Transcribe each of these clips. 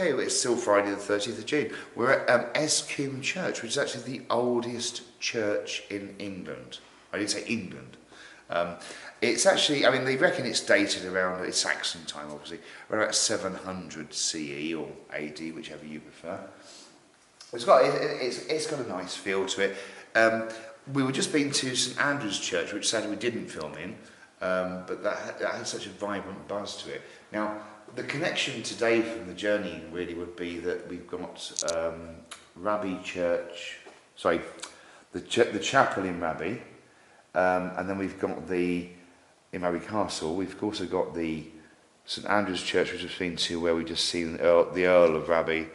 Okay, well, it's still Friday the 30th of June. We're at ESCOMB Church, which is actually the oldest church in England. I didn't say England. It's actually, I mean, they reckon it's dated around, it's Saxon time obviously, around about 700 CE or AD, whichever you prefer. It's got a nice feel to it. We were just been to St Andrew's Church, which sadly we didn't film in, but that had such a vibrant buzz to it. Now, the connection today from the journey really would be that we've got Raby Church, sorry, the chapel in Raby, and then we've got in Raby Castle, we've also got the St Andrew's Church, which we've been to, where we just seen the Earl of Raby,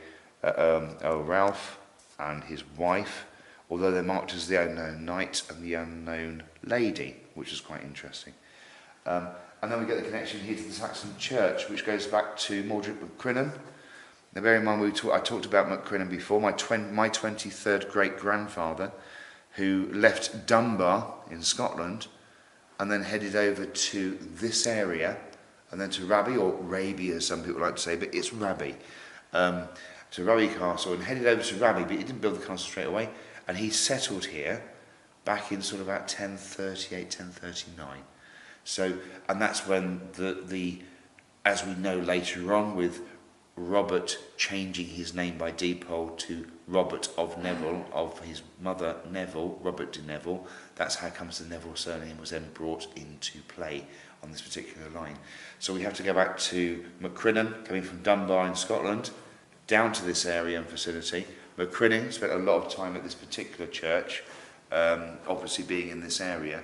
Earl Ralph, and his wife, although they're marked as the unknown knight and the unknown lady, which is quite interesting. And then we get the connection here to the Saxon Church, which goes back to Mordred MacCrinnan. Now, bear in mind, I talked about MacCrinnan before, my 23rd great-grandfather, who left Dunbar in Scotland and then headed over to this area, and then to Raby, or Raby as some people like to say, but it's Raby, to Raby Castle, and headed over to Raby, but he didn't build the castle straight away, and he settled here back in sort of about 1038, 1039. So, and that's when as we know later on, with Robert changing his name by deed-poll to Robert of Neville, of his mother Neville, Robert de Neville, that's how comes the Neville surname was then brought into play on this particular line. So we have to go back to MacCrinnan, coming from Dunbar in Scotland, down to this area and facility. MacCrinnan spent a lot of time at this particular church, obviously being in this area.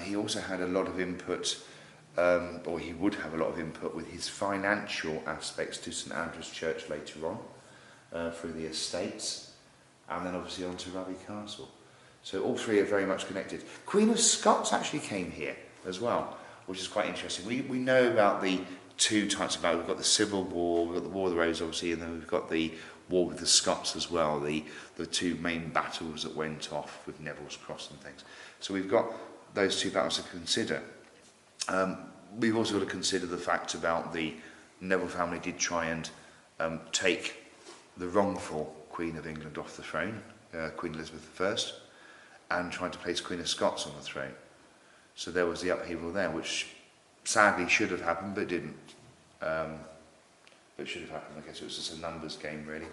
He also had a lot of input, or he would have a lot of input with his financial aspects to St Andrew's Church later on, through the estates, and then obviously on to Raby Castle. So all three are very much connected. Queen of Scots actually came here as well, which is quite interesting. We know about the two types of battle. We've got the Civil War, we've got the War of the Rose obviously, and then we've got the War with the Scots as well, the two main battles that went off with Neville's Cross and things. So we've got those two battles to consider. We've also got to consider the fact about the Neville family did try and take the wrongful Queen of England off the throne, Queen Elizabeth I, and tried to place Queen of Scots on the throne. So there was the upheaval there, which sadly should have happened, but didn't. But should have happened. I guess it was just a numbers game, really.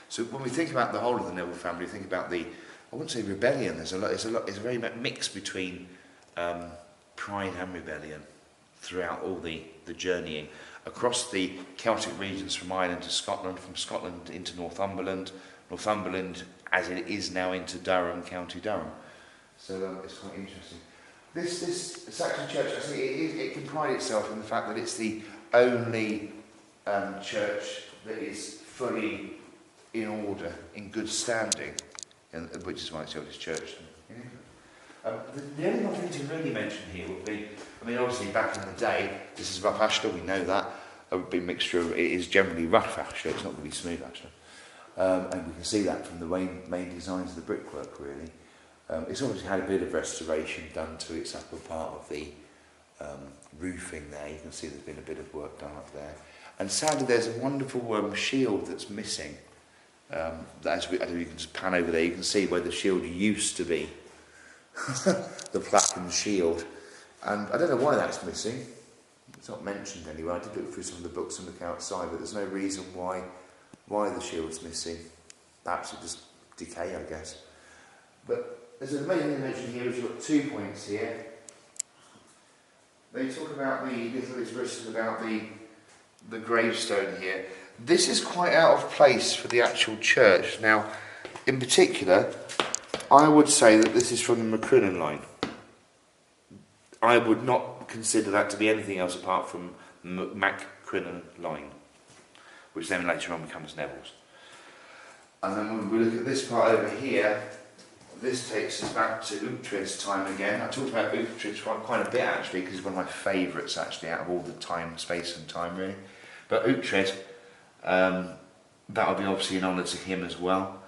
So when we think about the whole of the Neville family, we think about I wouldn't say rebellion. It's a very mix between pride and rebellion throughout all the journeying across the Celtic regions, from Ireland to Scotland, from Scotland into Northumberland as it is now into Durham, County Durham. So it's quite interesting. This Saxon Church, I think it can pride itself in the fact that it's the only church that is fully in order, in good standing, which is why it's the oldest church. The only other thing to really mention here would be, I mean, obviously back in the day, this is rough ashlar, we know that. It would be a mixture of, it is generally rough ashlar, it's not going to be smooth ashlar. And we can see that from the main designs of the brickwork, really. It's obviously had a bit of restoration done to its upper part of the roofing there. You can see there's been a bit of work done up there. And sadly, there's a wonderful shield that's missing. As you can just pan over there, you can see where the shield used to be. The plaque and shield, and I don't know why that's missing. It's not mentioned anywhere. I did look through some of the books and look outside, but there's no reason why the shield's missing. Perhaps it just decay, I guess. But there's a main thing mentioned here. We've got 2 points here. They talk about it's written about the gravestone here. This is quite out of place for the actual church. Now, in particular, I would say that this is from the MacCrinnan line. I would not consider that to be anything else apart from MacCrinnan line, which then later on becomes Neville's. And then when we look at this part over here, this takes us back to Uchtred's time again. I talked about Uchtred quite a bit actually, because it's one of my favourites actually out of all the time, space and time really. But Uchtred, that would be obviously an honour to him as well.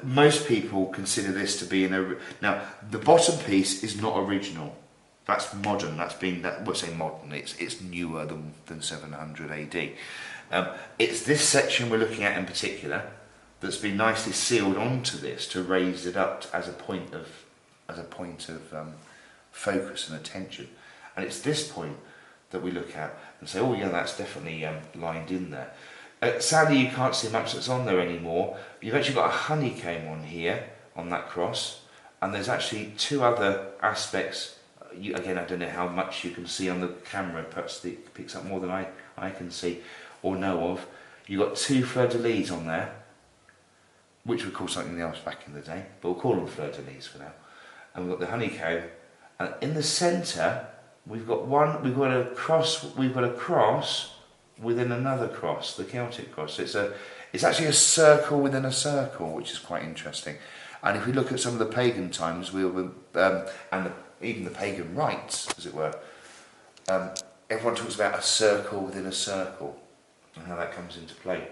Most people consider this to be now the bottom piece is not original. That's modern. We'll say modern. It's newer than 700 AD. It's this section we're looking at in particular that's been nicely sealed onto this to raise it up as a point of focus and attention. And it's this point that we look at and say, oh yeah, that's definitely lined in there. Sadly, you can't see much that's on there anymore. You've actually got a honeycomb on here, on that cross, and there's actually two other aspects. Again, I don't know how much you can see on the camera, perhaps it picks up more than I can see or know of. You've got two Fleur De Lys on there, which we call something else back in the day, but we'll call them Fleur De Lys for now. And we've got the honeycomb, and in the centre we've got a cross within another cross, the Celtic cross. So it's actually a circle within a circle, which is quite interesting. And if we look at some of the pagan times, even the pagan rites, as it were, everyone talks about a circle within a circle and how that comes into play.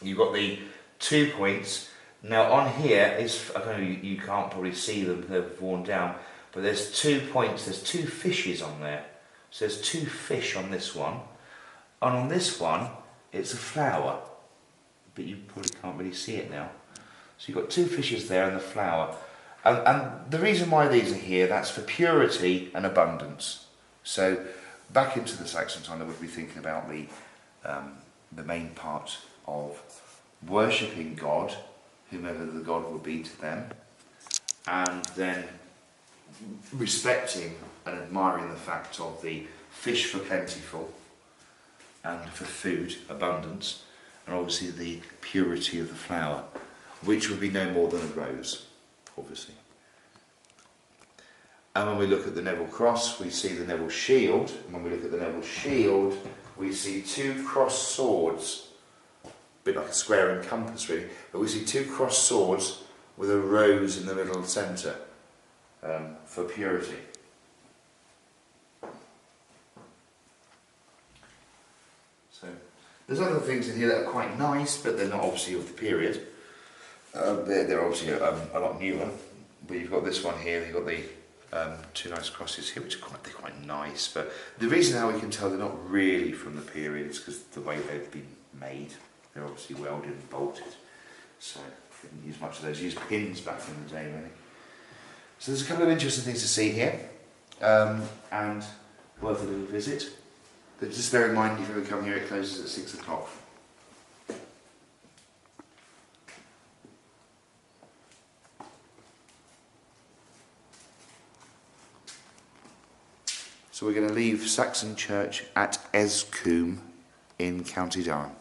You've got the 2 points. Now on here is, I don't know, you can't probably see them, they've worn down, but there's 2 points, there's 2 fishes on there. So there's 2 fish on this one, and on this one it's a flower, but you probably can't really see it now. So you've got 2 fishes there and the flower. And the reason why these are here, that's for purity and abundance. So back into the Saxon time, they would be thinking about the main part of worshipping God, whomever the God would be to them, and then respecting and admiring the fact of the fish for plentiful and for food, abundance, and obviously the purity of the flower, which would be no more than a rose, obviously. And when we look at the Neville cross, we see the Neville shield, and when we look at the Neville shield, we see 2 crossed swords, a bit like a square and compass really, but we see 2 crossed swords with a rose in the middle centre for purity. So there's other things in here that are quite nice, but they're not obviously of the period. They're obviously a lot newer, but you've got this one here, you've got the 2 nice crosses here, which are quite nice, but the reason how we can tell they're not really from the period is because the way they've been made. They're obviously welded and bolted, so didn't use much of those. Used pins back in the day, really. So there's a couple of interesting things to see here, and worth a little visit. But just bear in mind, if you ever come here, it closes at 6 o'clock. So we're going to leave Saxon Church at ESCOMB in County Durham.